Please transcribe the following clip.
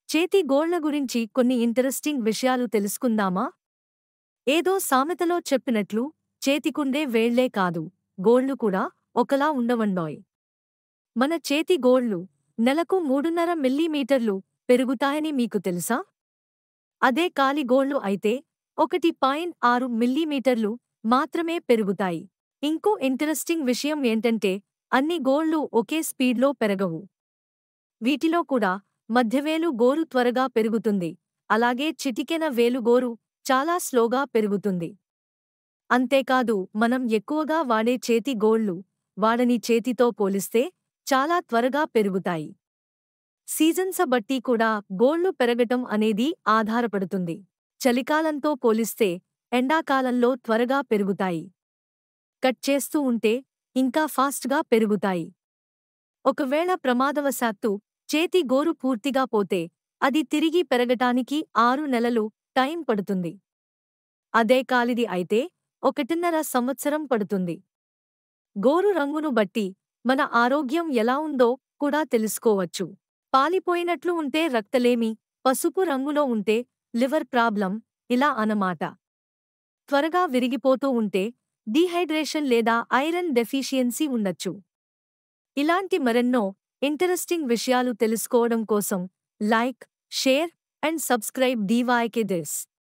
చేతి గోళ్ల గురించి కొన్ని ఇంటరెస్టింగ్ విషయాలు తెలుసుకుందామా? ఏదో సామెతలో చెప్పినట్లు చేతికుండే వేళ్లే కాదు, గోళ్లు కూడా ఒకలా ఉండవండోయ్. మన చేతి గోళ్లు నెలకు 3.5 మిల్లీమీటర్లు పెరుగుతాయని మీకు తెలుసా? అదే కాలి గోళ్లు అయితే 1.6 మిల్లీమీటర్లు మాత్రమే పెరుగుతాయి. ఇంకో ఇంటరెస్టింగ్ విషయం ఏంటంటే అన్ని గోళ్లు ఒకే స్పీడ్లో పెరగవు. వీటిలో కూడా మధ్యవేలు గోరు త్వరగా పెరుగుతుంది, అలాగే చిటికెన వేలు గోరు చాలా స్లోగా పెరుగుతుంది. అంతేకాదు మనం ఎక్కువగా వాడే చేతి గోళ్లు వాడని చేతితో పోలిస్తే చాలా త్వరగా పెరుగుతాయి. సీజన్స్ బట్టి కూడా గోళ్లు పెరగటం అనేది ఆధారపడుతుంది. చలికాలంతో పోలిస్తే ఎండాకాలంలో త్వరగా పెరుగుతాయి. కట్ చేస్తూ ఉంటే ఇంకా ఫాస్ట్గా పెరుగుతాయి. ఒకవేళ ప్రమాదవశాత్తు చేతి గోరు పూర్తిగా పోతే అది తిరిగి పెరగటానికి 6 నెలలు టైం పడుతుంది. అదే కాలిది అయితే 1.5 సంవత్సరం పడుతుంది. గోరు రంగును బట్టి మన ఆరోగ్యం ఎలా ఉందో కూడా తెలుసుకోవచ్చు. పాలిపోయినట్లు ఉంటే రక్తలేమి, పసుపు రంగులో ఉంటే లివర్ ప్రాబ్లం, ఇలా అన్నమాట. త్వరగా విరిగిపోతూ ఉంటే డీహైడ్రేషన్ లేదా ఐరన్ డెఫిషియన్సీ ఉండొచ్చు. ఇలాంటి మరెన్నో ఇంటరెస్టింగ్ విషయాలు తెలుసుకోవడం కోసం like, share and subscribe DYK this.